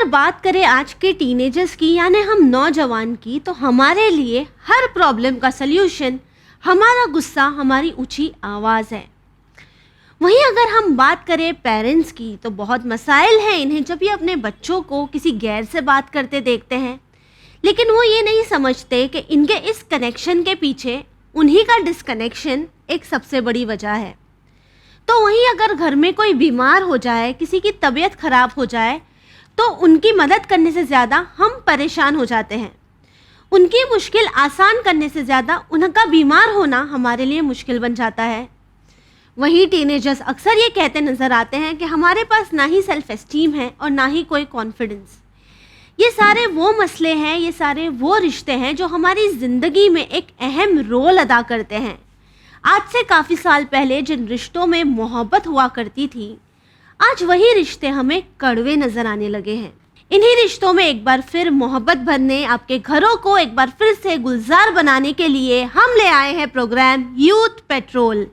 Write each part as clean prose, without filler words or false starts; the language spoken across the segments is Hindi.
बात करें आज के टीनेजर्स की यानी हम नौजवान की, तो हमारे लिए हर प्रॉब्लम का सल्यूशन हमारा गुस्सा, हमारी ऊंची आवाज़ है। वहीं अगर हम बात करें पेरेंट्स की, तो बहुत मसाइल हैं इन्हें जब ये अपने बच्चों को किसी गैर से बात करते देखते हैं, लेकिन वो ये नहीं समझते कि इनके इस कनेक्शन के पीछे उन्हीं का डिस्कनेक्शन एक सबसे बड़ी वजह है। तो वहीं अगर घर में कोई बीमार हो जाए, किसी की तबीयत ख़राब हो जाए, तो उनकी मदद करने से ज़्यादा हम परेशान हो जाते हैं। उनकी मुश्किल आसान करने से ज़्यादा उनका बीमार होना हमारे लिए मुश्किल बन जाता है। वहीं टीनेजर्स अक्सर ये कहते नज़र आते हैं कि हमारे पास ना ही सेल्फ एस्टीम है और ना ही कोई कॉन्फिडेंस। ये सारे वो मसले हैं, ये सारे वो रिश्ते हैं जो हमारी ज़िंदगी में एक अहम रोल अदा करते हैं। आज से काफ़ी साल पहले जिन रिश्तों में मोहब्बत हुआ करती थी, आज वही रिश्ते हमें कड़वे नज़र आने लगे हैं। इन्हीं रिश्तों में एक बार फिर मोहब्बत भरने, आपके घरों को एक बार फिर से गुलजार बनाने के लिए हम ले आए हैं प्रोग्राम यूथ पेट्रोल।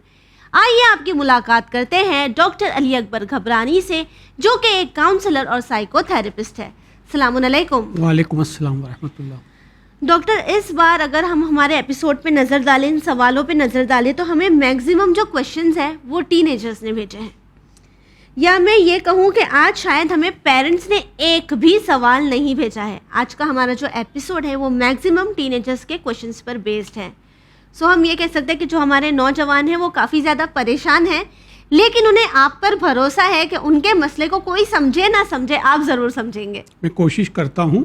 आइए आपकी मुलाकात करते हैं डॉक्टर अली अकबर घबरानी से, जो कि एक काउंसलर और साइकोथेरेपिस्ट है। अस्सलामुअलैकुम। वालेकुम अस्सलाम वरहमतुल्लाह। डॉक्टर, इस बार अगर हम हमारे एपिसोड पे नज़र डालें, इन सवालों पे नज़र डालें, तो हमें मैक्सिमम जो क्वेश्चंस हैं वो टीनेजर्स ने भेजे हैं, या मैं ये कहूँ कि आज शायद हमें पेरेंट्स ने एक भी सवाल नहीं भेजा है। आज का हमारा जो एपिसोड है वो मैक्सिमम टीनेजर्स के क्वेश्चंस पर बेस्ड है। सो हम ये कह सकते हैं कि जो हमारे नौजवान हैं वो काफ़ी ज़्यादा परेशान हैं, लेकिन उन्हें आप पर भरोसा है कि उनके मसले को कोई समझे ना समझे, आप ज़रूर समझेंगे। मैं कोशिश करता हूँ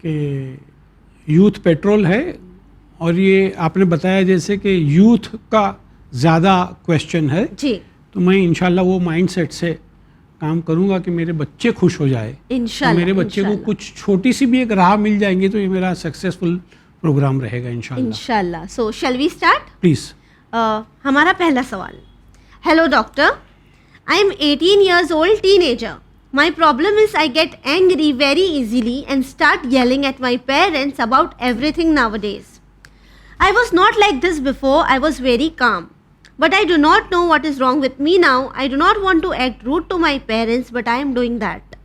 कि यूथ पेट्रोल है, और ये आपने बताया जैसे कि यूथ का ज़्यादा क्वेश्चन है जी, तो मैं इंशाल्लाह वो माइंडसेट से काम करूँगा कि मेरे बच्चे खुश हो जाए। इंशाल्लाह। तो मेरे बच्चे को कुछ छोटी सी भी एक राह मिल जाएंगी तो ये मेरा सक्सेसफुल प्रोग्राम रहेगा इंशाल्लाह। इंशाल्लाह। सो शैल वी स्टार्ट? प्लीज़। हमारा पहला सवाल। Hello doctor, I am 18 years old teenager. My problem is I get angry very easily and start yelling at my parents about everything nowadays. I was not like this before. I was very calm. But I do not know what is wrong with me now. I do not want to act rude to my parents, but I am doing that.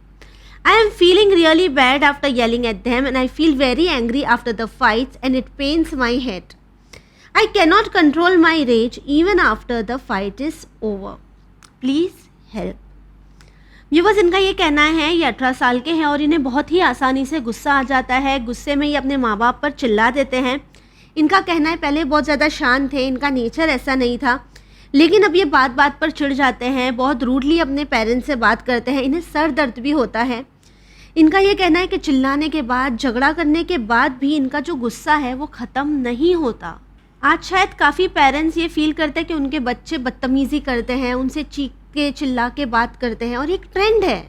I am feeling really bad after yelling at them, and I feel very angry after the fights, and it pains my head. I cannot control my rage even after the fight is over. Please help. Viewers, इनका ये कहना है, ये 18 साल के हैं और इन्हें बहुत ही आसानी से गुस्सा आ जाता है। गुस्से में ये अपने माँ बाप पर चिल्ला देते हैं। इनका कहना है पहले बहुत ज़्यादा शांत थे, इनका नेचर ऐसा नहीं था, लेकिन अब ये बात बात पर चिढ़ जाते हैं, बहुत रूडली अपने पेरेंट्स से बात करते हैं, इन्हें सर दर्द भी होता है। इनका ये कहना है कि चिल्लाने के बाद, झगड़ा करने के बाद भी इनका जो गुस्सा है वो ख़त्म नहीं होता। आज शायद काफ़ी पेरेंट्स ये फील करते हैं कि उनके बच्चे बदतमीज़ी करते हैं, उनसे चीख के चिल्ला के बात करते हैं, और एक ट्रेंड है।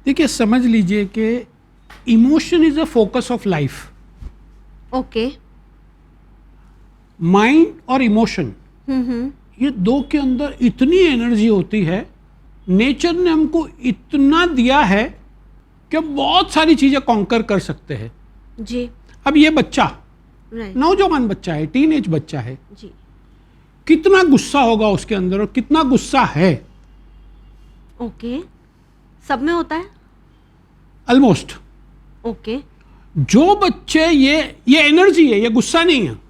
देखिए, समझ लीजिए कि emotion is a focus of life. Okay. Mind और इमोशन, ये दो के अंदर इतनी एनर्जी होती है, नेचर ने हमको इतना दिया है कि बहुत सारी चीज़ें कॉन्कर कर सकते हैं जी। अब ये बच्चा, राइट, नौजवान बच्चा है, टीनेज बच्चा है, जी, कितना गुस्सा होगा उसके अंदर और कितना गुस्सा है। ओके। सब में होता है ऑलमोस्ट। ओके। जो बच्चे ये एनर्जी है, ये गुस्सा नहीं है,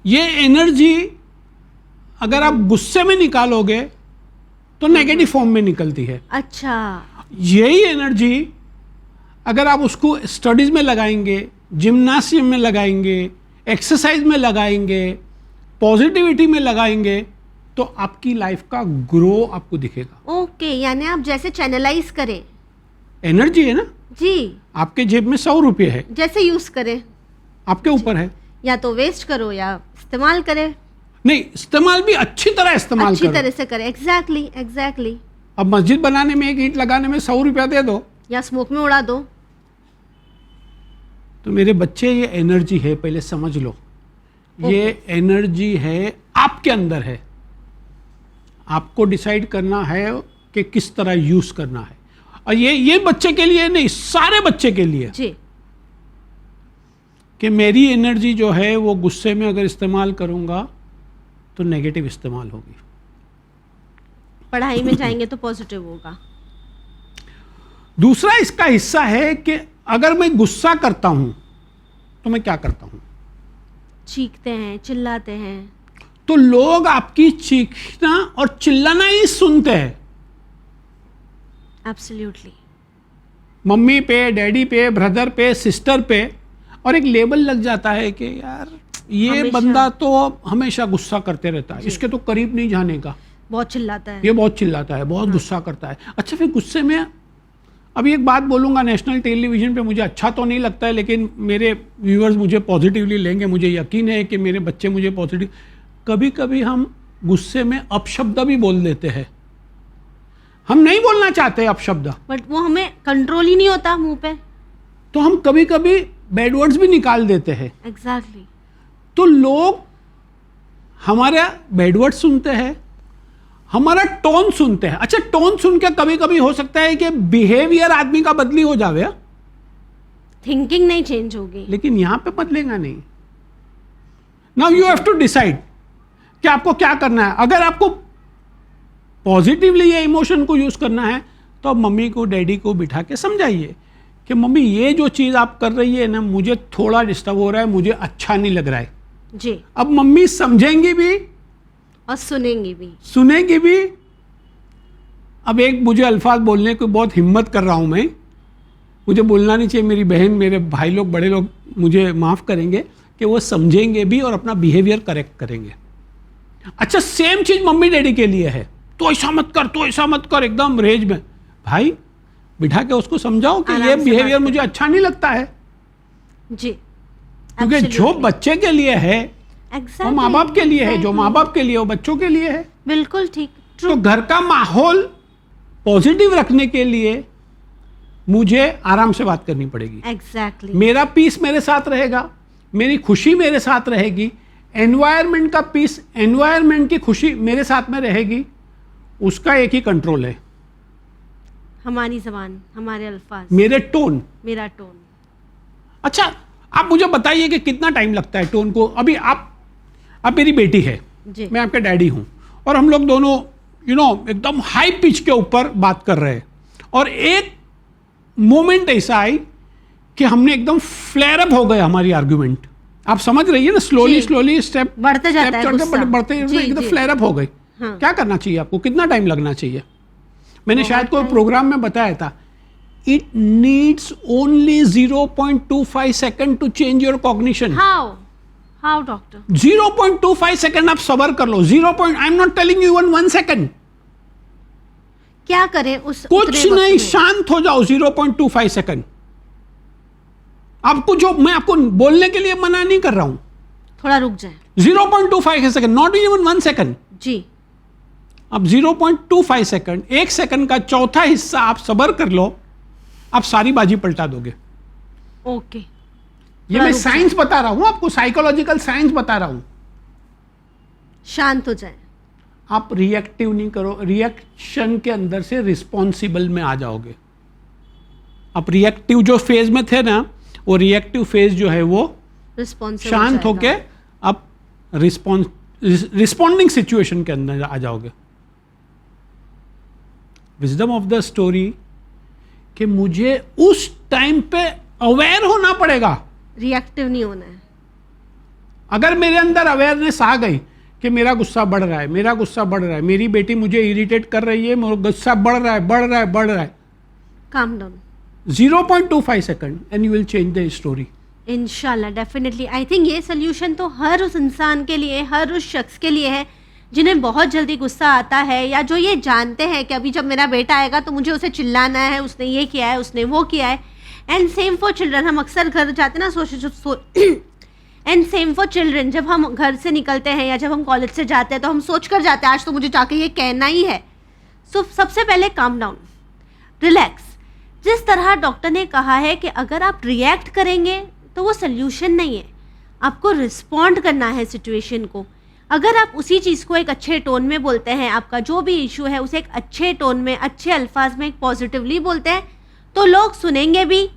ये एनर्जी अगर आप गुस्से में निकालोगे तो नेगेटिव फॉर्म में निकलती है। अच्छा। यही एनर्जी अगर आप उसको स्टडीज में लगाएंगे, जिम्नासियम में लगाएंगे, एक्सरसाइज में लगाएंगे, पॉजिटिविटी में लगाएंगे, तो आपकी लाइफ का ग्रो आपको दिखेगा। ओके, यानी आप जैसे चैनलाइज करें, एनर्जी है ना जी, आपके जेब में 100 रुपये है, जैसे यूज करें, आपके ऊपर है। या तो वेस्ट करो या इस्तेमाल करें। नहीं, इस्तेमाल भी अच्छी तरह इस्तेमाल अच्छी करो। तरह से करें। Exactly, exactly. अब मस्जिद बनाने में एक ईंट लगाने में 100 रुपया दे दो या स्मोक में उड़ा दो। तो मेरे बच्चे, ये एनर्जी है, पहले समझ लो। ये एनर्जी है, आपके अंदर है, आपको डिसाइड करना है कि किस तरह यूज करना है। और ये बच्चे के लिए नहीं, सारे बच्चे के लिए जी, कि मेरी एनर्जी जो है वो गुस्से में अगर इस्तेमाल करूंगा तो नेगेटिव इस्तेमाल होगी। पढ़ाई में जाएंगे तो पॉजिटिव होगा। दूसरा इसका हिस्सा है कि अगर मैं गुस्सा करता हूं तो मैं क्या करता हूं? चीखते हैं, चिल्लाते हैं। तो लोग आपकी चीखना और चिल्लाना ही सुनते हैं। एब्सोल्युटली। मम्मी पे, डैडी पे, ब्रदर पे, सिस्टर पे, और एक लेबल लग जाता है कि यार ये हमेशा- बंदा तो हमेशा गुस्सा करते रहता है, इसके तो करीब नहीं जाने का, बहुत चिल्लाता है। ये बहुत चिल्लाता है, बहुत गुस्सा करता है। अच्छा, फिर गुस्से में अभी एक बात बोलूंगा, नेशनल टेलीविजन पे मुझे अच्छा तो नहीं लगता है, लेकिन मेरे व्यूअर्स मुझे पॉजिटिवली लेंगे, मुझे यकीन है कि मेरे बच्चे मुझे पॉजिटिव। कभी कभी हम गुस्से में अपशब्द भी बोल देते हैं, हम नहीं बोलना चाहते अपशब्द, बट वो हमें कंट्रोल ही नहीं होता मुंह पे। तो हम कभी कभी बैड वर्ड्स भी निकाल देते हैं। एग्जैक्टली। तो लोग हमारा बैड वर्ड सुनते हैं, हमारा टोन सुनते हैं। अच्छा, टोन सुन के कभी कभी हो सकता है कि बिहेवियर आदमी का बदली हो जावे, थिंकिंग नहीं चेंज होगी। लेकिन यहां पे बदलेगा नहीं। Now you have to decide कि आपको क्या करना है। अगर आपको पॉजिटिवली ये इमोशन को यूज करना है तो अब मम्मी को, डैडी को बिठा के समझाइए कि मम्मी ये जो चीज आप कर रही है ना, मुझे थोड़ा डिस्टर्ब हो रहा है, मुझे अच्छा नहीं लग रहा है। जी। अब मम्मी समझेंगी भी और सुनेंगी भी। सुनेंगी भी। अब एक मुझे अल्फाज बोलने को बहुत हिम्मत कर रहा हूं मैं, मुझे बोलना नहीं चाहिए, मेरी बहन, मेरे भाई लोग, बड़े लोग मुझे माफ करेंगे, कि वो समझेंगे भी और अपना बिहेवियर करेक्ट करेंगे। अच्छा, सेम चीज मम्मी डैडी के लिए है, तो ऐसा मत कर, तो ऐसा मत कर, एकदम रेज में। भाई बिठा के उसको समझाओ कि आराम ये से बिहेवियर बात मुझे अच्छा नहीं लगता है, जी। क्योंकि जो बच्चे के लिए है वो Exactly, माँ बाप के लिए है, जो exactly. माँ बाप के लिए वो बच्चों के लिए है। बिल्कुल ठीक। तो ट्रू। घर का माहौल पॉजिटिव रखने के लिए मुझे आराम से बात करनी पड़ेगी। एग्जैक्टली। मेरा पीस मेरे साथ रहेगा, मेरी खुशी मेरे साथ रहेगी, एनवायरनमेंट का पीस, एनवायरनमेंट की खुशी मेरे साथ में रहेगी। उसका एक ही कंट्रोल है, हमारी जबान, हमारे अल्फाज, मेरे टोन। मेरा टोन। अच्छा, आप मुझे बताइए कि कितना टाइम लगता है टोन को। अभी आप मेरी बेटी है, जी। मैं आपके डैडी हूं, और हम लोग दोनों एकदम हाई पिच के ऊपर बात कर रहे हैं, और एक मोमेंट ऐसा आई कि हमने एकदम फ्लेयर अप हो गए हमारी आर्ग्यूमेंट। आप समझ रही है ना, स्लोली जी। स्लोली स्टेप बढ़ते जाता है गुस्सा। बढ़ते जी, एकदम जी। फ्लेयर अप हो गई। हाँ। क्या करना चाहिए आपको, कितना टाइम लगना चाहिए? मैंने बहुत शायद कोई time। प्रोग्राम में बताया था, it needs only 0.25 second to change your cognition. How doctor? 0.25 second आप सबर कर लो। I am not telling you even 1 second. क्या करें उस कुछ उतने वक्त नहीं, में? शांत हो जाओ 0.25 सेकंड। आपको जो मैं आपको बोलने के लिए मना नहीं कर रहा हूं, थोड़ा रुक जाए। 0.25 सेकंड, नॉट इवन 1 सेकंड। जी। अब 0.25 सेकंड, 1 सेकंड का चौथा हिस्सा आप सबर कर लो, आप सारी बाजी पलटा दोगे। ओके। ये मैं साइंस बता रहा हूं आपको, साइकोलॉजिकल साइंस बता रहा हूं। शांत हो जाए। आप रिएक्टिव नहीं करो, रिएक्शन के अंदर से रिस्पॉन्सिबल में आ जाओगे। आप रिएक्टिव जो फेज में थे ना, वो रिएक्टिव फेज जो है वो रिस्पॉन्सिबल शांत होके आप रिस्पॉन्डिंग सिचुएशन के अंदर आ जाओगे। विजडम ऑफ द स्टोरी कि मुझे उस टाइम पे अवेयर होना पड़ेगा। रिएक्टिव नहीं होना है। अगर मेरे अंदर अवेयरनेस आ गई कि मेरा गुस्सा बढ़ रहा है, मेरा गुस्सा बढ़ रहा है, मेरी बेटी मुझे इरिटेट कर रही है, मेरा गुस्सा बढ़ रहा है, बढ़ रहा है, बढ़ रहा है, calm down. 0.25 second and you will change the story. इंशाल्लाह, डेफिनेटली। आई थिंक ये सोल्यूशन तो हर उस इंसान के लिए, हर उस शख्स के लिए है जिन्हें बहुत जल्दी गुस्सा आता है, या जो ये जानते हैं कि अभी जब मेरा बेटा आएगा तो मुझे उसे चिल्लाना है, उसने ये किया है, उसने वो किया है। And same for children. हम अक्सर घर जाते ना एंड सेम फॉर चिल्ड्रन, जब हम घर से निकलते हैं या जब हम कॉलेज से जाते हैं तो हम सोच कर जाते हैं आज तो मुझे जाके ये कहना ही है। सो सबसे पहले काम डाउन, रिलैक्स। जिस तरह डॉक्टर ने कहा है कि अगर आप रिएक्ट करेंगे तो वो सल्यूशन नहीं है, आपको रिस्पॉन्ड करना है सिचुएशन को। अगर आप उसी चीज़ को एक अच्छे टोन में बोलते हैं, आपका जो भी इशू है उसे एक अच्छे टोन में, अच्छे अल्फाज में, एक पॉजिटिवली बोलते हैं, तो लोग सुनेंगे भी,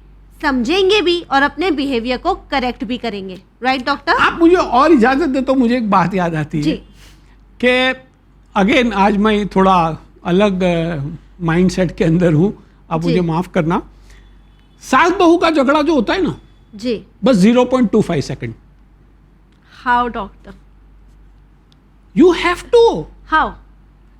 समझेंगे भी और अपने बिहेवियर को करेक्ट भी करेंगे। Right doctor? आप मुझे और इजाजत दे तो मुझे एक बात याद आती है कि अगेन आज मैं थोड़ा अलग माइंडसेट के अंदर हूँ, आप जी। मुझे माफ करना, सास बहू का झगड़ा जो होता है ना, जी, बस 0.25 second. How doctor, you have to how?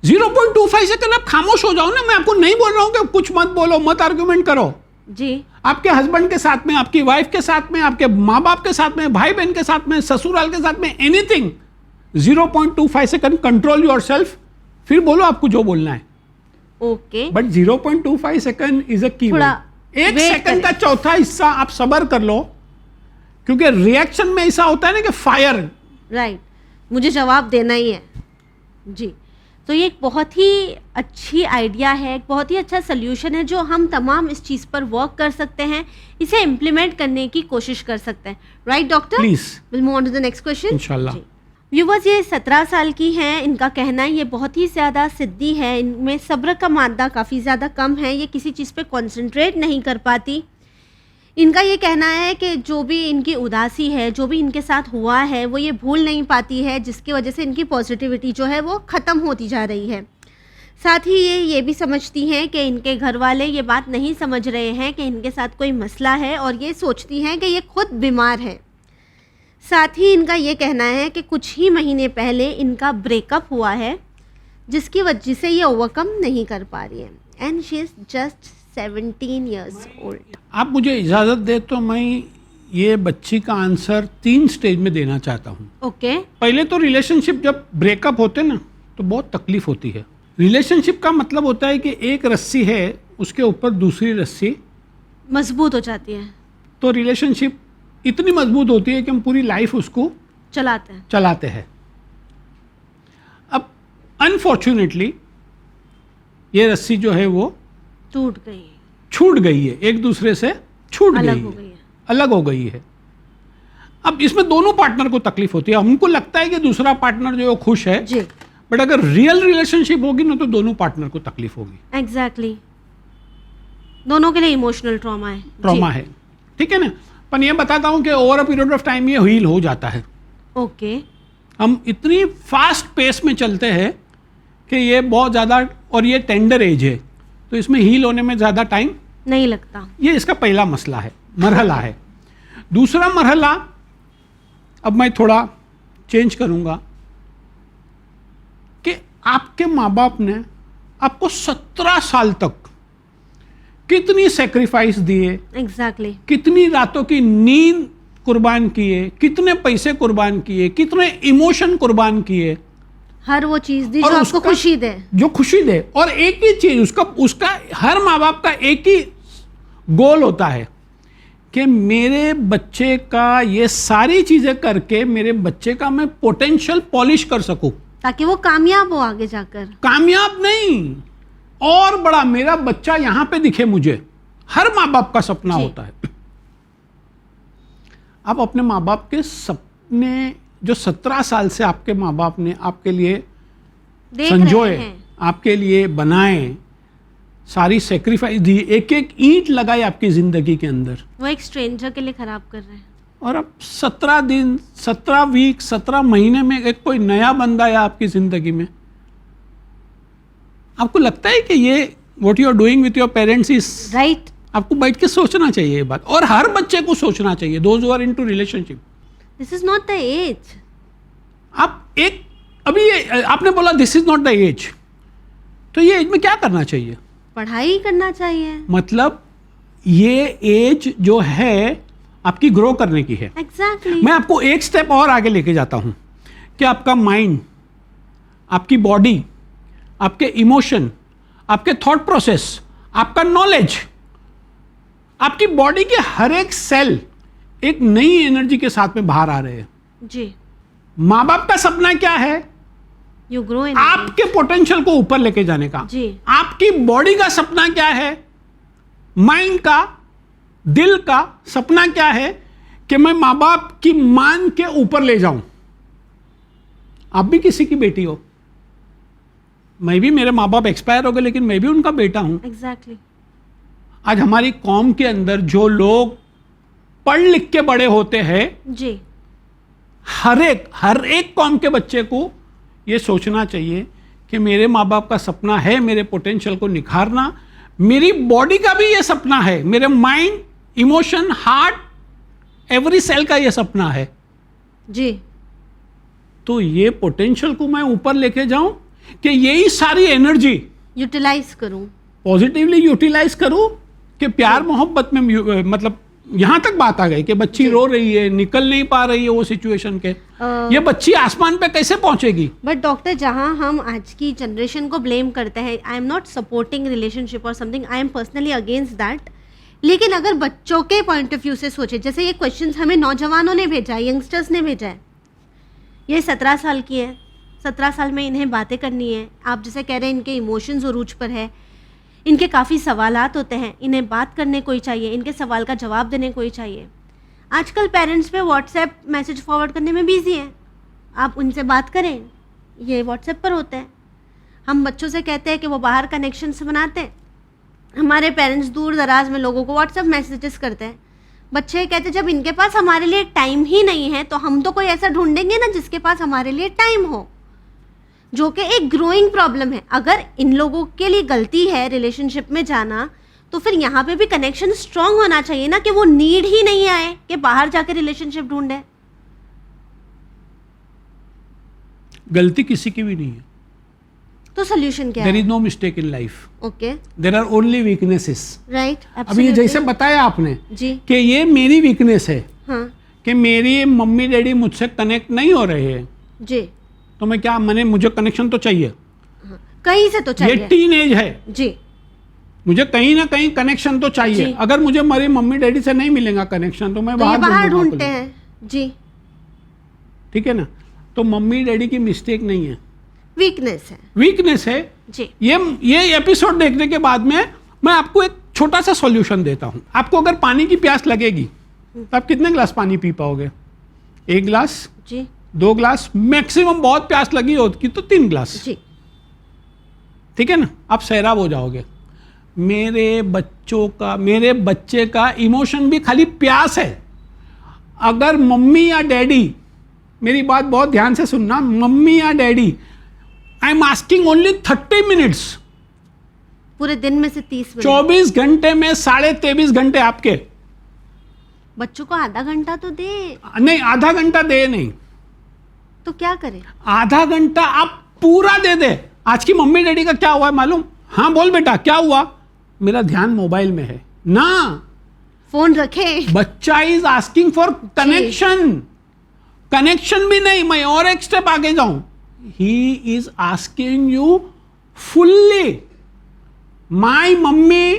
0.25 second आप खामोश हो जाओ ना। मैं आपको नहीं बोल रहा हूं कि कुछ मत बोलो, मत आर्गुमेंट करो। जी, आपके हस्बैंड के साथ में, आपकी वाइफ के साथ में, आपके माँ बाप के साथ में, भाई बहन के साथ में, ससुराल के साथ में, एनीथिंग, 0.25 सेकंड कंट्रोल योरसेल्फ, फिर बोलो आपको जो बोलना है। Okay, but 0.25 second is a की थोड़ा वर्ड। एक wait सेकंड का करें। चौथा हिस्सा आप सबर कर लो, क्योंकि रिएक्शन में ऐसा होता है ना कि फायर। राइट, मुझे जवाब देना ही है। जी, तो ये एक बहुत ही अच्छी आइडिया है, एक बहुत ही अच्छा सोल्यूशन है जो हम तमाम इस चीज़ पर वर्क कर सकते हैं, इसे इम्प्लीमेंट करने की कोशिश कर सकते हैं। Right doctor, please will move on to the next question इंशाल्लाह। व्यूवर्स, ये 17 साल की हैं। इनका कहना है ये बहुत ही ज़्यादा सिद्धि है, इनमें सब्र का मादा काफ़ी ज़्यादा कम है, ये किसी चीज़ पे कंसंट्रेट नहीं कर पाती। इनका ये कहना है कि जो भी इनकी उदासी है, जो भी इनके साथ हुआ है, वो ये भूल नहीं पाती है, जिसकी वजह से इनकी पॉजिटिविटी जो है वो ख़त्म होती जा रही है। साथ ही ये भी समझती हैं कि इनके घर वाले ये बात नहीं समझ रहे हैं कि इनके साथ कोई मसला है, और ये सोचती हैं कि ये खुद बीमार है। साथ ही इनका ये कहना है कि कुछ ही महीने पहले इनका ब्रेकअप हुआ है, जिसकी वजह से ये ओवरकम नहीं कर पा रही है, and she is just 17 years old. आप मुझे इजाजत दे तो मैं ये बच्ची का आंसर 3 स्टेज में देना चाहता हूँ। ओके, पहले तो रिलेशनशिप जब ब्रेकअप होते ना तो बहुत तकलीफ होती है। रिलेशनशिप का मतलब होता है कि एक रस्सी है, उसके ऊपर दूसरी रस्सी, मजबूत हो जाती है, तो रिलेशनशिप इतनी मजबूत होती है कि हम पूरी लाइफ उसको चलाते हैं। चलाते हैं। अब अनफॉर्चुनेटली ये रस्सी जो है वो टूट गई, छूट गई है, एक दूसरे से छूट गई अलग हो है, गई है। अलग हो गई है। अब इसमें दोनों पार्टनर को तकलीफ होती है। हमको लगता है कि दूसरा पार्टनर जो है वो खुश है, जी, बट अगर रियल रिलेशनशिप होगी ना तो दोनों पार्टनर को तकलीफ होगी, एग्जैक्टली, दोनों के लिए इमोशनल ट्रॉमा है। ट्रॉमा है, ठीक है ना। पर ये बताता हूँ कि over a period of time ये हील हो जाता है। ओके, हम इतनी फास्ट पेस में चलते हैं कि ये बहुत ज़्यादा, और ये टेंडर एज है, तो इसमें हील होने में ज़्यादा टाइम नहीं लगता। ये इसका पहला मसला है, मरहला है। दूसरा मरहला, अब मैं थोड़ा चेंज करूंगा कि आपके माँ बाप ने आपको 17 साल तक कितनी सेक्रीफाइस दिए, एग्जैक्टली, कितनी रातों की नींद कुर्बान किए, कितने पैसे कुर्बान किए, कितने इमोशन कुर्बान किए, हर वो चीज़ दी और जो आपको उसका- खुशी दे। जो खुशी दे। और एक ही चीज, उसका हर माँ बाप का एक ही गोल होता है कि मेरे बच्चे का ये सारी चीजें करके मेरे बच्चे का मैं पोटेंशियल पॉलिश कर सकूं, ताकि वो कामयाब हो आगे जाकर। कामयाब नहीं और बड़ा मेरा बच्चा यहां पे दिखे मुझे। हर माँ बाप का सपना जी। होता है। आप अपने माँ बाप के सपने जो 17 साल से आपके माँ बाप ने आपके लिए देख संजोए, रहे हैं। आपके लिए बनाए, सारी सेक्रीफाइस दी, एक एक ईंट लगाई आपकी जिंदगी के अंदर, वो एक स्ट्रेंजर के लिए खराब कर रहे हैं। और अब 17 दिन, 17 वीक, 17 महीने में एक कोई नया बंदा है आपकी जिंदगी में। आपको लगता है कि ये what you are doing with your parents is right, आपको बैठ के सोचना चाहिए ये बात, और हर बच्चे को सोचना चाहिए, those who are into relationship. This is not the age. आप एक अभी ये आपने बोला this is not the age, तो ये एज में क्या करना चाहिए? पढ़ाई करना चाहिए। मतलब ये एज जो है आपकी ग्रो करने की है। एग्जैक्टली, मैं आपको एक स्टेप और आगे लेके जाता हूं कि आपका माइंड, आपकी बॉडी, आपके इमोशन, आपके थॉट प्रोसेस, आपका नॉलेज, आपकी बॉडी के हर एक सेल एक नई एनर्जी के साथ में बाहर आ रहे हैं। जी, माँ बाप का सपना क्या है? यू ग्रो इन आपके पोटेंशियल को ऊपर लेके जाने का। जी, आपकी बॉडी का सपना क्या है? माइंड का, दिल का सपना क्या है कि मैं माँ बाप की मान के ऊपर ले जाऊं। आप भी किसी की बेटी हो, मैं भी, मेरे माँ बाप एक्सपायर हो गए लेकिन मैं भी उनका बेटा हूं। एग्जैक्टली, आज हमारी कौम के अंदर जो लोग पढ़ लिख के बड़े होते हैं, जी, हर एक कौम के बच्चे को ये सोचना चाहिए कि मेरे माँ बाप का सपना है मेरे पोटेंशियल को निखारना, मेरी बॉडी का भी ये सपना है, मेरे mind, emotion, heart, every cell का ये सपना है। जी। तो ये पोटेंशियल को मैं ऊपर लेके जाऊं कि यही सारी एनर्जी यूटिलाइज करूं, पॉजिटिवली यूटिलाइज करूं कि प्यार मोहब्बत में मतलब यहां तक बात आ गई कि बच्ची रो रही है, निकल नहीं पा रही है वो सिचुएशन के, ये बच्ची आसमान पे कैसे पहुंचेगी? बट डॉक्टर, जहां हम आज की जनरेशन को ब्लेम करते हैं, I am not supporting relationship or something, I am personally against that, लेकिन अगर बच्चों के पॉइंट ऑफ व्यू से सोचे, जैसे ये क्वेश्चंस हमें नौजवानों ने भेजा है, यंगस्टर्स ने भेजा है, ये 17 साल की है, 17 साल में इन्हें बातें करनी है, आप जैसे कह रहे हैं इनके इमोशंस उरूज पर है, इनके काफ़ी सवालात होते हैं, इन्हें बात करने कोई चाहिए, इनके सवाल का जवाब देने कोई चाहिए। आजकल पेरेंट्स पे व्हाट्सएप मैसेज फॉरवर्ड करने में बिजी हैं, आप उनसे बात करें, ये व्हाट्सएप पर होता है। हम बच्चों से कहते हैं कि वो बाहर कनेक्शन से बनाते हैं, हमारे पेरेंट्स दूर दराज में लोगों को व्हाट्सएप मैसेजेस करते हैं। बच्चे कहते हैं जब इनके पास हमारे लिए टाइम ही नहीं है तो हम तो कोई ऐसा ढूंढेंगे ना जिसके पास हमारे लिए टाइम हो, जो कि एक ग्रोइंग प्रॉब्लम है। अगर इन लोगों के लिए गलती है रिलेशनशिप में जाना, तो फिर यहाँ पे भी कनेक्शन स्ट्रांग होना चाहिए ना, कि वो नीड ही नहीं आए कि बाहर जाकर रिलेशनशिप ढूंढे। गलती किसी की भी नहीं है, तो सोल्यूशन क्या देयर है? Is no mistake in life, okay, there are only weaknesses. Right, अभी ये जैसे बताया आपने जी, कि ये मेरी वीकनेस है हाँ कि मेरी मम्मी डैडी मुझसे कनेक्ट नहीं हो रहे हैं, जी, तो मैं क्या, मैंने मुझे कनेक्शन तो चाहिए, हाँ, कहीं से तो ये चाहिए टीन एज है, जी, मुझे कहीं ना कहीं कनेक्शन तो चाहिए। जी। अगर मुझे मेरी मम्मी डैडी से नहीं मिलेगा कनेक्शन तो मैं तो ये बाहर ढूंढूंगा ढूंढते कुछ। हैं जी, ठीक है ना? तो मम्मी डैडी की मिस्टेक नहीं है, वीकनेस है वीकनेस है। जी, ये एपिसोड देखने के बाद में मैं आपको एक छोटा सा सॉल्यूशन देता हूं। आपको अगर पानी की प्यास लगेगी तो आप कितने ग्लास पानी पी पाओगे? 1 ग्लास, जी, 2 ग्लास, मैक्सिमम बहुत प्यास लगी होगी तो 3 ग्लास, जी, ठीक है ना? आप सैराब हो जाओगे। मेरे बच्चे का इमोशन भी खाली प्यास है। अगर मम्मी या डैडी, मेरी बात बहुत ध्यान से सुनना, मम्मी या daddy, I am asking only 30 minutes, पूरे दिन में से 30 मिनट, 24 घंटे में 23.5 घंटे आपके, बच्चों को आधा घंटा तो दे, नहीं आधा घंटा दे नहीं, तो क्या करें? आधा घंटा आप पूरा दे दे। आज की मम्मी डैडी का क्या हुआ है मालूम? हाँ बोल बेटा क्या हुआ? मेरा ध्यान मोबाइल में है ना, फोन रखे, बच्चा is asking for connection, connection भी नहीं, मैं और एक स्टेप आगे जाऊं, he is asking you fully, my mummy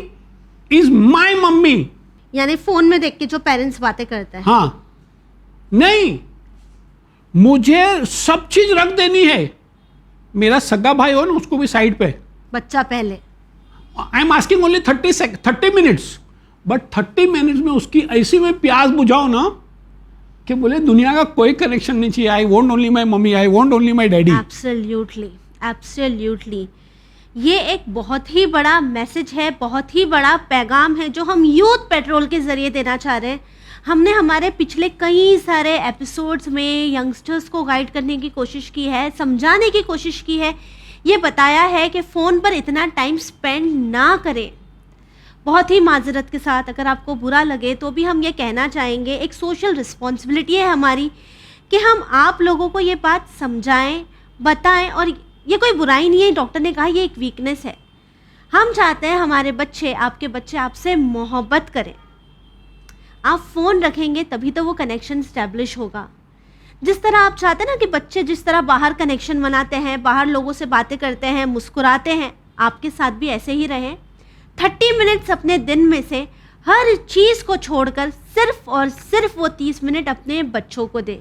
is my mummy. यानी फोन में देख के जो पेरेंट्स बातें करते हैं, हाँ, नहीं, मुझे सब चीज रख देनी है। मेरा सगा भाई हो ना, उसको भी साइड पे, बच्चा पहले, I am asking only 30 minutes, but 30 minutes में उसकी ऐसी में प्यास बुझाओ ना कि बोले दुनिया का कोई कनेक्शन नहीं चाहिए, I want only my mummy, I want only my daddy. Absolutely, absolutely, ये एक बहुत ही बड़ा मैसेज है, बहुत ही बड़ा पैगाम है जो हम यूथ पेट्रोल के जरिए देना चाह रहे हैं। हमने हमारे पिछले कई सारे एपिसोड्स में यंगस्टर्स को गाइड करने की कोशिश की है, समझाने की कोशिश की है, ये बताया है कि फ़ोन पर इतना टाइम स्पेंड ना करें। बहुत ही माजरत के साथ अगर आपको बुरा लगे तो भी हम ये कहना चाहेंगे, एक सोशल रिस्पॉन्सिबिलिटी है हमारी कि हम आप लोगों को ये बात समझाएं, बताएं, और ये कोई बुराई नहीं है, डॉक्टर ने कहा ये एक वीकनेस है। हम चाहते हैं हमारे बच्चे, आपके बच्चे आपसे मोहब्बत करें। आप फ़ोन रखेंगे तभी तो वो कनेक्शन स्टैब्लिश होगा। जिस तरह आप चाहते हैं ना कि बच्चे जिस तरह बाहर कनेक्शन बनाते हैं, बाहर लोगों से बातें करते हैं, मुस्कुराते हैं, आपके साथ भी ऐसे ही रहें। 30 मिनट्स अपने दिन में से हर चीज़ को छोड़कर सिर्फ और सिर्फ वो 30 मिनट अपने बच्चों को दें।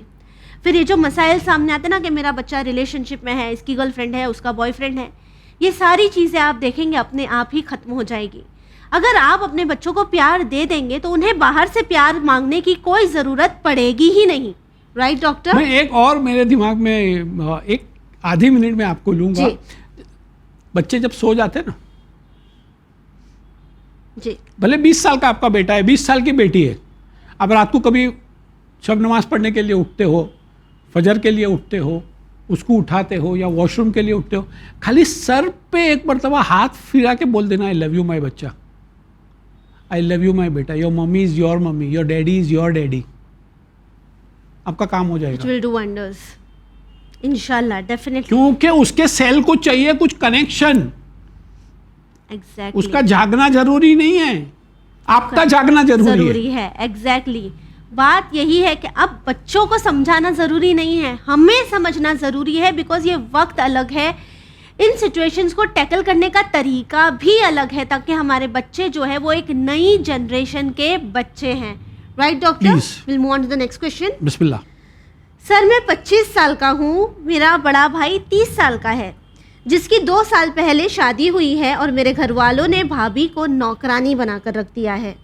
फिर ये जो मसाइल सामने आते हैं ना कि मेरा बच्चा रिलेशनशिप में है, इसकी गर्लफ्रेंड है, उसका बॉयफ्रेंड है, ये सारी चीज़ें आप देखेंगे अपने आप ही ख़त्म हो जाएगी। अगर आप अपने बच्चों को प्यार दे देंगे तो उन्हें बाहर से प्यार मांगने की कोई ज़रूरत पड़ेगी ही नहीं। Right doctor? मैं एक और मेरे दिमाग में एक आधी मिनट में आपको लूंगा। बच्चे जब सो जाते हैं ना जी, भले 20 साल का आपका बेटा है, 20 साल की बेटी है, अब रात को कभी शब नमाज पढ़ने के लिए उठते हो, फजर के लिए उठते हो, उसको उठाते हो या वॉशरूम के लिए उठते हो, खाली सर पे एक मरतबा हाथ फिरा के बोल देना, आई लव यू माई बच्चा, आई लव यू माई बेटा, your mummy is your mummy, your daddy is your daddy, आपका काम हो इट जाएगा। विल डू वंडर्स, इंशाल्लाह, डेफिनेटली। क्योंकि उसके सेल को चाहिए कुछ कनेक्शन, एग्जैक्टली, उसका जागना जरूरी नहीं है, आपका जागना जरूरी है। एग्जैक्टली। बात यही है कि अब बच्चों को समझाना ज़रूरी नहीं है, हमें समझना ज़रूरी है, बिकॉज ये वक्त अलग है, इन सिचुएशंस को टैकल करने का तरीका भी अलग है, ताकि हमारे बच्चे जो है वो एक नई जनरेशन के बच्चे हैं। Right doctor? Please. Will move on to the next question. बिस्मिल्लाह। सर, मैं 25 साल का हूँ, मेरा बड़ा भाई 30 साल का है, जिसकी 2 साल पहले शादी हुई है, और मेरे घर वालों ने भाभी को नौकरानी बनाकर रख दिया है।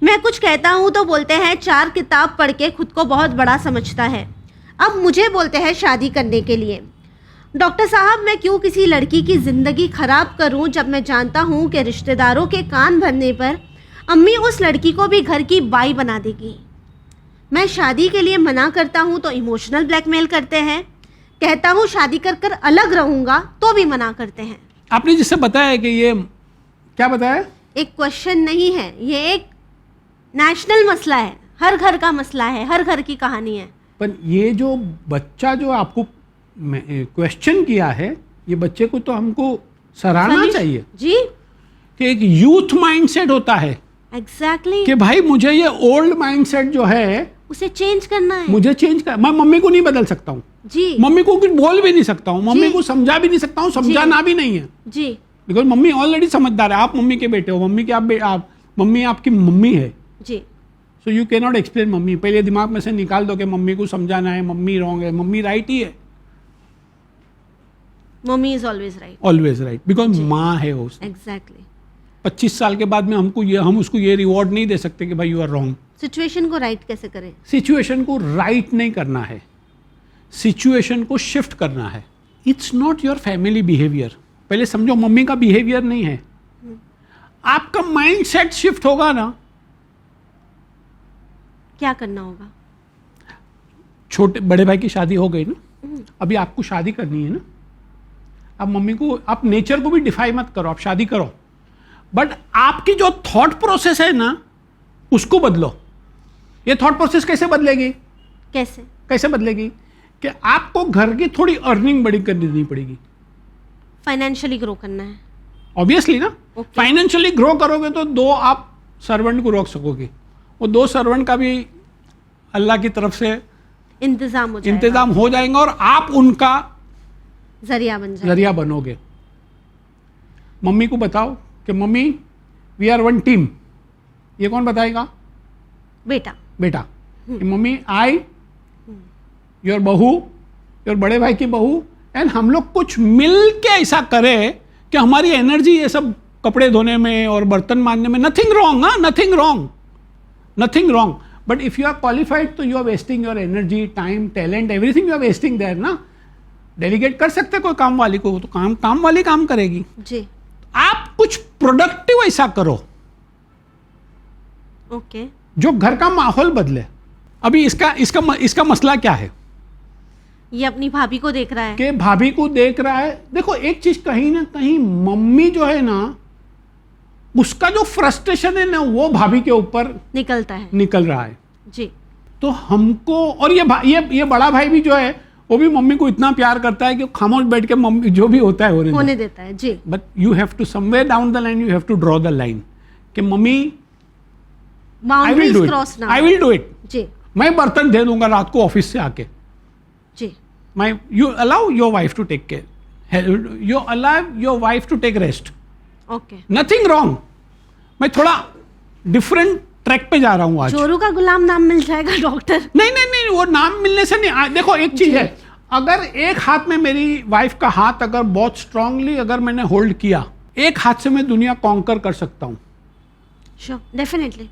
मैं कुछ कहता हूँ तो बोलते हैं 4 किताब पढ़ के खुद को बहुत बड़ा समझता है। अब मुझे बोलते हैं शादी करने के लिए। डॉक्टर साहब, मैं क्यों किसी लड़की की ज़िंदगी ख़राब करूँ, जब मैं जानता हूँ कि रिश्तेदारों के कान भरने पर अम्मी उस लड़की को भी घर की बाई बना देगी। मैं शादी के लिए मना करता हूँ तो इमोशनल ब्लैकमेल करते हैं, कहता हूँ शादी कर कर अलग रहूँगा तो भी मना करते हैं। आपने जिससे बताया कि ये क्या बताया, एक क्वेश्चन नहीं है, ये एक नेशनल मसला है, हर घर का मसला है, हर घर की कहानी है। पर ये जो बच्चा जो आपको क्वेश्चन किया है, ये बच्चे को तो हमको सराहना चाहिए जी। कि एक यूथ माइंडसेट होता है एग्जैक्टली, कि भाई मुझे ये ओल्ड माइंडसेट जो है उसे चेंज करना है। मुझे चेंज कर, मैं मम्मी को नहीं बदल सकता हूँ, जी मम्मी को कुछ बोल भी नहीं सकता हूँ, मम्मी जी। को समझा भी नहीं सकता हूँ, समझाना भी नहीं है, जी बिकॉज मम्मी ऑलरेडी समझदार है, आप मम्मी के बेटे हो, मम्मी के आप मम्मी आपकी मम्मी है, जी। So you can not explain mummy. पहले दिमाग में से निकाल दो कि मम्मी को समझाना है, मम्मी रॉन्ग है, मम्मी राइट ही है, mummy is always right. Always right, because माँ है वो। एग्जैक्टली। 25 साल के बाद में हम उसको ये रिवॉर्ड नहीं दे सकते कि भाई यू आर रॉन्ग। सिचुएशन को राइट कैसे करें? सिचुएशन को राइट नहीं करना है, सिचुएशन को शिफ्ट करना है। It's not your family behaviour, पहले समझो मम्मी का बिहेवियर नहीं है, आपका माइंड सेट शिफ्ट होगा ना। क्या करना होगा? छोटे बड़े भाई की शादी हो गई ना, अभी आपको शादी करनी है ना, अब मम्मी को, आप नेचर को भी डिफाई मत करो, आप शादी करो, बट आपकी जो थॉट प्रोसेस है ना उसको बदलो। ये थॉट प्रोसेस कैसे बदलेगी? कैसे बदलेगी कि आपको घर की थोड़ी अर्निंग बड़ी करनी पड़ेगी, फाइनेंशियली ग्रो करना है, ऑब्वियसली ना। Okay. फाइनेंशियली ग्रो करोगे तो 2 आप सर्वेंट को रोक सकोगे, वो 2 सर्वेंट का भी अल्लाह की तरफ से इंतजाम हो जाएगा और आप उनका जरिया बनोगे। मम्मी को बताओ कि mummy we are one team, ये कौन बताएगा? बेटा। कि मम्मी आई, योर बहू, योर बड़े भाई की बहू, एंड हम लोग कुछ मिल के ऐसा करें कि हमारी एनर्जी ये सब कपड़े धोने में और बर्तन मांजने में, नथिंग रॉन्ग, हाँ, nothing wrong, but if you are qualified तो you are wasting your energy, time, talent, everything you are wasting there ना। डेलीगेट कर सकते कोई काम वाली को, तो काम वाली काम करेगी जी। आप कुछ प्रोडक्टिव ऐसा करो, ओके, जो घर का माहौल बदले। अभी इसका मसला क्या है? ये अपनी भाभी को देख रहा है कि भाभी को देख रहा है। देखो एक चीज, कहीं ना कहीं मम्मी जो है ना, उसका जो फ्रस्ट्रेशन है ना वो भाभी के ऊपर निकल रहा है जी। तो हमको, और ये बड़ा भाई भी जो है वो भी मम्मी को इतना प्यार करता है कि खामोश बैठ के मम्मी जो भी होता है होने देता है जी। But you have to somewhere down the line, you have to draw the line कि mummy I will do it जी। मैं बर्तन दे दूंगा रात को ऑफिस से आके जी। You allow your wife to take care, you allow your wife to take rest, okay, nothing wrong. मैं थोड़ा डिफरेंट ट्रैक पे जा रहा हूँ आज। चोरू का गुलाम नाम मिल जाएगा डॉक्टर? नहीं, वो नाम मिलने से नहीं। देखो एक चीज है, अगर एक हाथ में मेरी वाइफ का हाथ अगर बहुत स्ट्रांगली अगर मैंने होल्ड किया, एक हाथ से मैं दुनिया कॉन्कर कर सकता हूँ। Sure, definitely.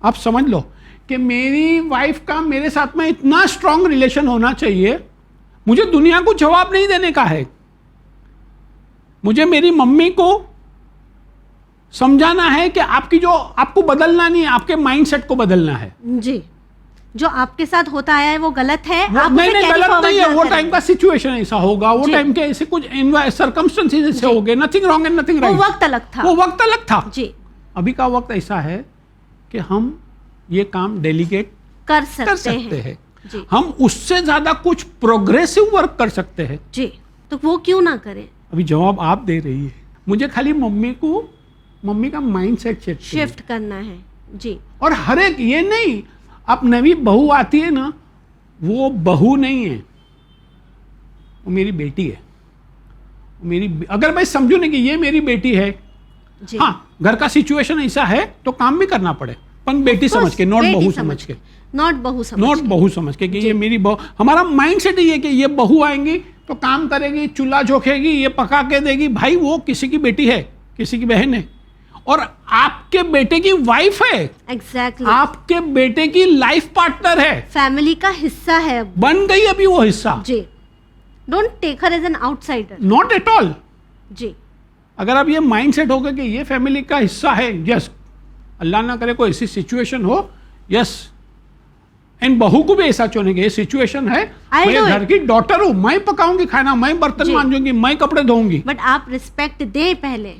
आप समझ लो कि मेरी वाइफ का मेरे साथ में इतना स्ट्रांग रिलेशन होना चाहिए, मुझे दुनिया को जवाब नहीं देने का है, मुझे मेरी मम्मी को समझाना है कि आपको बदलना नहीं है, आपके माइंडसेट को बदलना है जी। जो आपके साथ होता आया है वो गलत है, आप नहीं उसे नहीं, carry गलत forward नहीं है, ना वो करें। टाइम का सिचुएशन ऐसा होगा, वो जी। टाइम के ऐसे कुछ सर्कमस्टेंसेस ऐसे हो गए, नथिंग रॉन्ग एंड नथिंग वो राइट, वक्त अलग था। वो वक्त अलग था। जी, अभी का वक्त ऐसा है कि हम ये काम डेलीगेट कर कर सकते सकते हैं। हैं, जी हम उससे ज्यादा कुछ प्रोग्रेसिव वर्क कर सकते हैं। जी, तो वो क्यों ना करें? अभी जवाब आप दे रही है, मुझे खाली मम्मी का माइंडसेट शिफ्ट करना है। जी और हर एक, ये नहीं अब नवी बहू आती है ना, वो बहू नहीं है, वो मेरी बेटी है, अगर मैं समझू नहीं कि ये मेरी बेटी है, जी, हाँ घर का सिचुएशन ऐसा है तो काम भी करना पड़े, पर बेटी समझ के, नॉट बहू समझ के, नॉट बहू समझ नॉट के। बहू समझ के कि ये मेरी बहू। हमारा माइंड सेट ये है कि ये बहू आएंगी तो काम करेगी, चूल्हा झोंकेगी, ये पका के देगी। भाई वो किसी की बेटी है, किसी की बहन है, और आपके बेटे की वाइफ है, एग्जैक्टली, आपके बेटे की लाइफ पार्टनर है, फैमिली का हिस्सा है अब। बन गई अभी वो हिस्सा, जी, don't take her as an outsider. Not at all. जी अगर अब ये माइंड सेट होगा कि ये फैमिली का हिस्सा है, यस, अल्लाह ना करे कोई ऐसी सिचुएशन हो, यस, एंड बहू को भी ऐसा चुने कि ये सिचुएशन है, I'll मैं do घर की डॉटर हूं, मैं पकाऊंगी खाना, मैं बर्तन जी। मांजूंगी, मैं कपड़े धोऊंगी। बट आप रिस्पेक्ट दे पहले।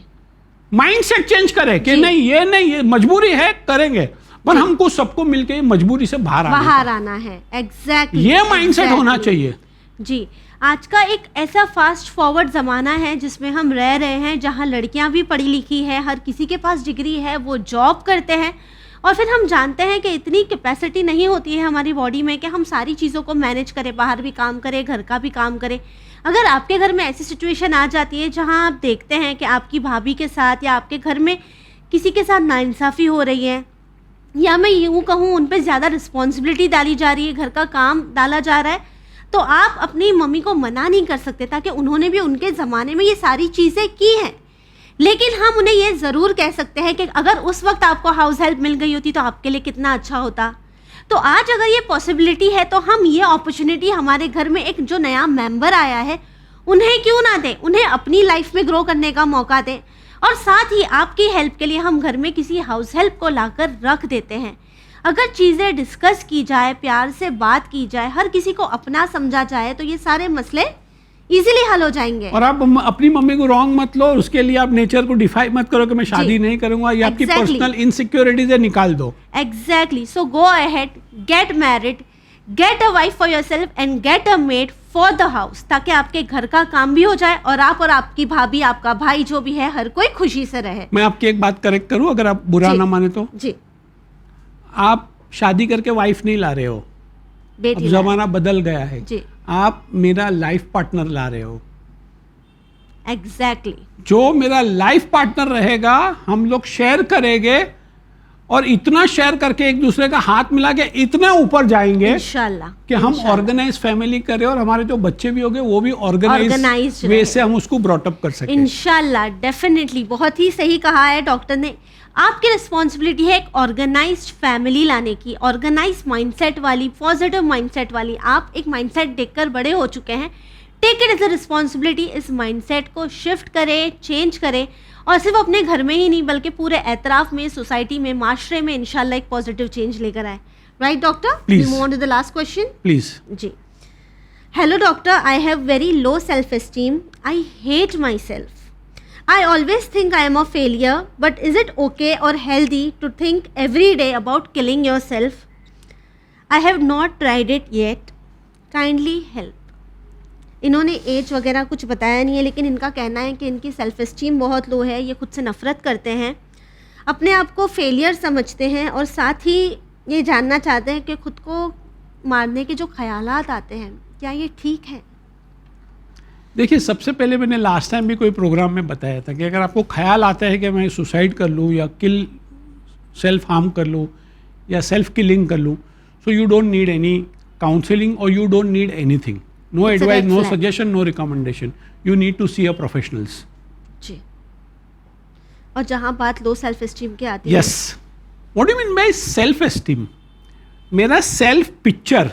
माइंड सेट चेंज करे कि जी। नहीं ये मजबूरी है, करेंगे, पर जी। हमको सबको मिलके ये मजबूरी से बाहर आना है। एग्जैक्टली, ये माइंड सेट होना चाहिए। जी, आज का एक ऐसा फास्ट फॉरवर्ड ज़माना है जिसमें हम रह रहे हैं, जहां लड़कियां भी पढ़ी लिखी है, हर किसी के पास डिग्री है, वो जॉब करते हैं, और फिर हम जानते हैं कि इतनी कैपेसिटी नहीं होती है हमारी बॉडी में कि हम सारी चीज़ों को मैनेज करें, बाहर भी काम करें, घर का भी काम करें। अगर आपके घर में ऐसी सिचुएशन आ जाती है जहां आप देखते हैं कि आपकी भाभी के साथ या आपके घर में किसी के साथ नाइंसाफ़ी हो रही है, या मैं यूँ कहूँ उन पर ज़्यादा रिस्पॉन्सिबिलिटी डाली जा रही है, घर का काम डाला जा रहा है, तो आप अपनी मम्मी को मना नहीं कर सकते, ताकि उन्होंने भी उनके ज़माने में ये सारी चीज़ें की हैं। लेकिन हम उन्हें ये ज़रूर कह सकते हैं कि अगर उस वक्त आपको हाउस हेल्प मिल गई होती तो आपके लिए कितना अच्छा होता। तो आज अगर ये पॉसिबिलिटी है तो हम ये अपॉर्चुनिटी हमारे घर में एक जो नया मेंबर आया है उन्हें क्यों ना दें, उन्हें अपनी लाइफ में ग्रो करने का मौका दें। और साथ ही आपकी हेल्प के लिए हम घर में किसी हाउस हेल्प को लाकर रख देते हैं। अगर चीज़ें डिस्कस की जाए, प्यार से बात की जाए, हर किसी को अपना समझा जाए, तो ये सारे मसले इजीली हल हो जाएंगे। और आप अपनी मम्मी को रॉन्ग मत लो, उसके लिए आप नेचर को डिफाई मत करो कि मैं शादी नहीं करूंगा, ये आपकी Exactly. पर्सनल इनसिक्योरिटीज है, निकाल दो। Exactly, so go ahead, get married, get a wife for yourself and get a made for the house, ताकि आपके घर का काम भी हो जाए और आप और आपकी भाभी, आपका भाई जो भी है, हर कोई खुशी से रहे। मैं आपकी एक बात करेक्ट करूं, अगर आप बुरा जी। ना माने तो, जी, आप शादी करके वाइफ नहीं ला रहे हो, अब बेटी जमाना बदल गया है, जी, आप मेरा लाइफ पार्टनर ला रहे हो। एग्जैक्टली, जो मेरा लाइफ पार्टनर रहेगा, हम लोग शेयर करेंगे, और इतना शेयर करके एक दूसरे का हाथ मिला के इतने ऊपर जाएंगे इंशाल्लाह कि हम ऑर्गेनाइज फैमिली करें, और हमारे जो बच्चे भी होंगे वो भी ऑर्गेनाइज Organized वे रहे। से हम उसको ब्रॉटअप कर सकें। इंशाल्लाह, डेफिनेटली, बहुत ही सही कहा है डॉक्टर ने। आपकी रिस्पॉन्सिबिलिटी है एक ऑर्गेनाइज्ड फैमिली लाने की, ऑर्गेनाइज माइंडसेट वाली, पॉजिटिव माइंडसेट वाली। आप एक माइंडसेट देखकर बड़े हो चुके हैं, take it as a responsibility. इस माइंडसेट को शिफ्ट करें, चेंज करें, और सिर्फ अपने घर में ही नहीं बल्कि पूरे एतराफ़ में, सोसाइटी में, माशरे में इंशाल्लाह एक पॉजिटिव चेंज लेकर आए। Right doctor? Please. Move on to the last question. Please. जी, hello doctor, I have very low self esteem, I hate my self, I always think I am a failure, but is it okay or healthy to think every day about killing yourself? I have not tried it yet. Kindly help. इन्होंने एज वगैरह कुछ बताया नहीं है, लेकिन इनका कहना है कि इनकी सेल्फ एस्टीम बहुत लो है, ये खुद से नफ़रत करते हैं, अपने आप को फेलियर समझते हैं, और साथ ही ये जानना चाहते हैं कि खुद को मारने के जो ख्यालात आते हैं, क्या ये ठीक है? देखिए, सबसे पहले मैंने लास्ट टाइम भी कोई प्रोग्राम में बताया था कि अगर आपको ख्याल आता है कि मैं सुसाइड कर लूँ या सेल्फ हार्म कर लूँ या सेल्फ किलिंग कर लूँ, so you don't need any counselling और you don't need anything, no It's a advice, red no flag. Suggestion, no recommendation, you need to see a professionals. जी, और जहाँ बात लो सेल्फ एस्टीम की आती है, yes, what do you mean by self esteem? मेरा सेल्फ पिक्चर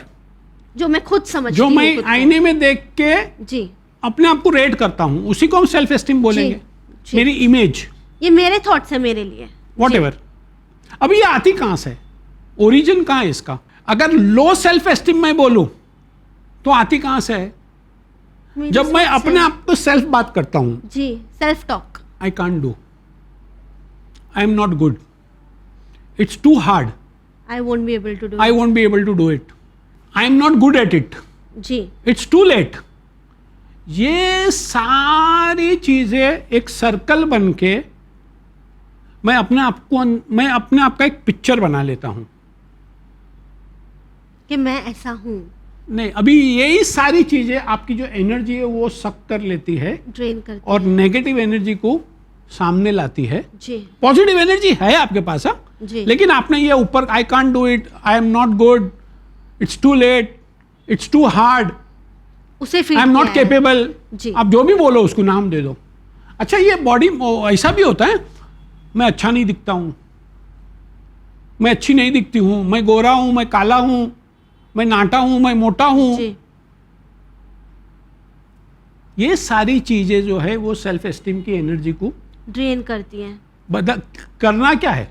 जो मैं खुद समझती जो हूँ मैं खुद को। आईने में देख के जी, अपने आप को रेट करता हूँ, उसी को हम सेल्फ एस्टीम बोलेंगे। जी। मेरी इमेज, ये मेरे थॉट्स है मेरे लिए। What ever. अभी ये आती कहाँ से, ओरिजिन कहाँ है इसका? अगर लो सेल्फ एस्टीम में बोलूं तो आती कहां से है? मेरी जब मैं सोच से- अपने आप को सेल्फ बात करता हूं, जी, self talk. I can't do, I am not good, it's too hard, I won't be able to do. I won't be able to do it, I am not good at it, जी, इट्स टू लेट। ये सारी चीजें एक सर्कल बन के मैं अपने आप का एक पिक्चर बना लेता हूं। कि मैं ऐसा हूँ, नहीं, अभी यही सारी चीजें आपकी जो एनर्जी है वो सक कर लेती है ड्रेन करती। और नेगेटिव एनर्जी को सामने लाती है। जी, पॉजिटिव एनर्जी है आपके पास, हाँ, जी, लेकिन आपने ये ऊपर I can't do it, I am not good, it's too late, it's too hard, उसे feel I am not capable, जी, आप जो भी बोलो उसको नाम दे दो। अच्छा, ये बॉडी ऐसा भी होता है, मैं अच्छा नहीं दिखता हूं, मैं अच्छी नहीं दिखती हूं, मैं गोरा हूं, मैं काला हूं, मैं नाटा हूं, मैं मोटा हूं। जी, ये सारी चीजें जो है वो सेल्फ एस्टीम की एनर्जी को ड्रेन करती हैं। बदल करना क्या है?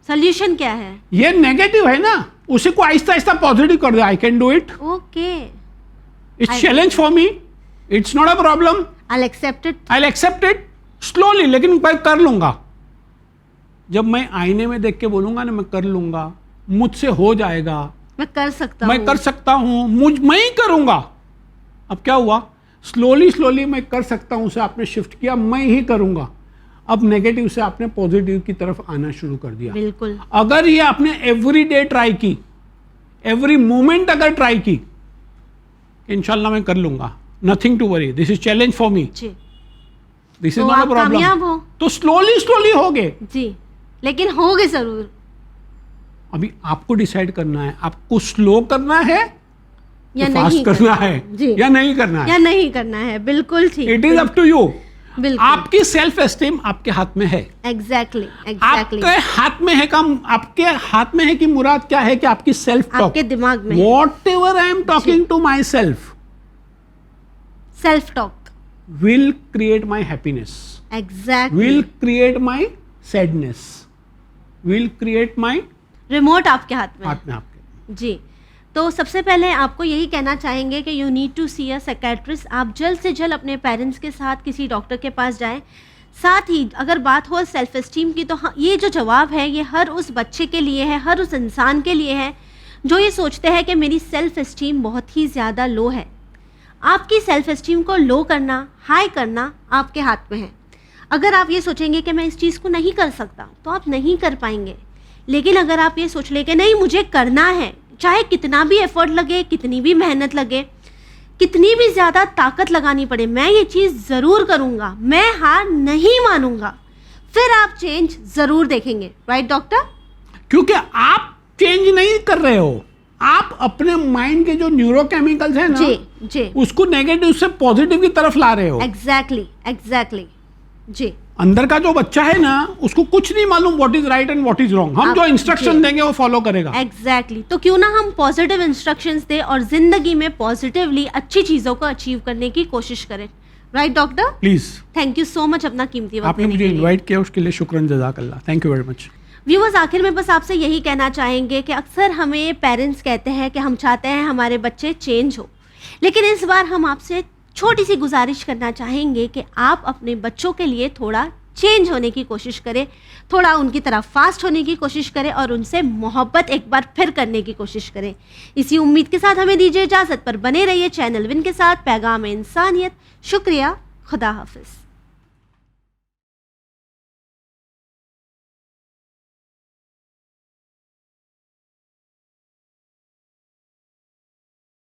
सोल्यूशन क्या है? ये नेगेटिव है ना, उसी को आहिस्ता आहिस्ता पॉजिटिव कर दो। I can do it, okay, it's challenge for me, it's not a problem, I accept it. I accept it slowly, लेकिन मैं कर लूंगा। जब मैं आईने में देख के बोलूंगा ना मैं कर लूंगा, मुझसे हो जाएगा, मैं कर सकता मैं हूँ। कर सकता हूं, मैं ही करूंगा। अब क्या हुआ? स्लोली मैं कर सकता हूं से आपने शिफ्ट किया, मैं ही करूंगा। अब नेगेटिव से आपने पॉजिटिव की तरफ आना शुरू कर दिया। बिल्कुल, अगर ये आपने एवरी डे ट्राई की, एवरी मोमेंट अगर ट्राई की, इंशाल्लाह मैं कर लूंगा, nothing to worry, this is challenge for me, जी, दिस इज तो नॉट अ आप कामयाब प्रॉब्लम। हो। तो स्लोली होगे। जी, लेकिन होगे जरूर। अभी आपको डिसाइड करना है, आपको स्लो करना है या फास्ट नहीं करना है, जी, या नहीं करना है। या नहीं करना है, बिल्कुल ठीक। It is up to you. बिल्कुल, आपकी सेल्फ एस्टीम आपके हाथ में है। एग्जैक्टली, आपके हाथ में है काम, आपके हाथ में है कि मुराद क्या है कि आपकी सेल्फ टॉक, आपके दिमाग में whatever I am talking to my self self talk. Will create my happiness, exactly, will create my sadness, will create my remote आपके हाथ में है। हाथ में आपके। जी, तो सबसे पहले आपको यही कहना चाहेंगे कि you need to see a psychiatrist. आप जल्द से जल्द अपने पेरेंट्स के साथ किसी डॉक्टर के पास जाएं। साथ ही अगर बात हो सेल्फ एस्टीम की, तो ये जो जवाब है ये हर उस बच्चे के लिए है, हर उस इंसान के लिए है जो ये सोचते हैं कि मेरी सेल्फ एस्टीम बहुत ही ज़्यादा लो है। आपकी सेल्फ एस्टीम को लो करना, हाई करना आपके हाथ में है। अगर आप ये सोचेंगे कि मैं इस चीज़ को नहीं कर सकता, तो आप नहीं कर पाएंगे। लेकिन अगर आप ये सोच ले कि नहीं, मुझे करना है, चाहे कितना भी एफर्ट लगे, कितनी भी मेहनत लगे, कितनी भी ज़्यादा ताकत लगानी पड़े, मैं ये चीज़ ज़रूर करूँगा, मैं हार नहीं मानूंगा, फिर आप चेंज ज़रूर देखेंगे। Right doctor? क्योंकि आप चेंज नहीं कर रहे हो, आप अपने माइंड के जो न्यूरोकेमिकल्स है ना, जी, जी, उसको नेगेटिव से पॉजिटिव की तरफ ला रहे हो। एग्जैक्टली, जी, अंदर का जो बच्चा है ना, उसको कुछ नहीं मालूम what is right and what is wrong. हम आप- जो इंस्ट्रक्शन जी। देंगे वो फॉलो करेगा। एग्जैक्टली। तो क्यों ना हम पॉजिटिव इंस्ट्रक्शंस दें और ज़िंदगी में पॉजिटिवली अच्छी चीज़ों को अचीव करने की कोशिश करें। Right doctor? Please, thank you so much अपना कीमती वक्त आपने देने मुझे के लिए। इनवाइट किया उसके लिए शुक्रान, जज़ाकल्लाह, thank you very much. Viewers, आखिर में बस आपसे यही कहना चाहेंगे कि अक्सर हमें पेरेंट्स कहते हैं कि हम चाहते हैं हमारे बच्चे चेंज हो, लेकिन इस बार हम आपसे छोटी सी गुजारिश करना चाहेंगे कि आप अपने बच्चों के लिए थोड़ा चेंज होने की कोशिश करें, थोड़ा उनकी तरफ फास्ट होने की कोशिश करें और उनसे मोहब्बत एक बार फिर करने की कोशिश करें। इसी उम्मीद के साथ हमें दीजिए इजाज़त, पर बने रहिए चैनल विन के साथ, पैगाम इंसानियत। शुक्रिया, खुदा हाफिज़।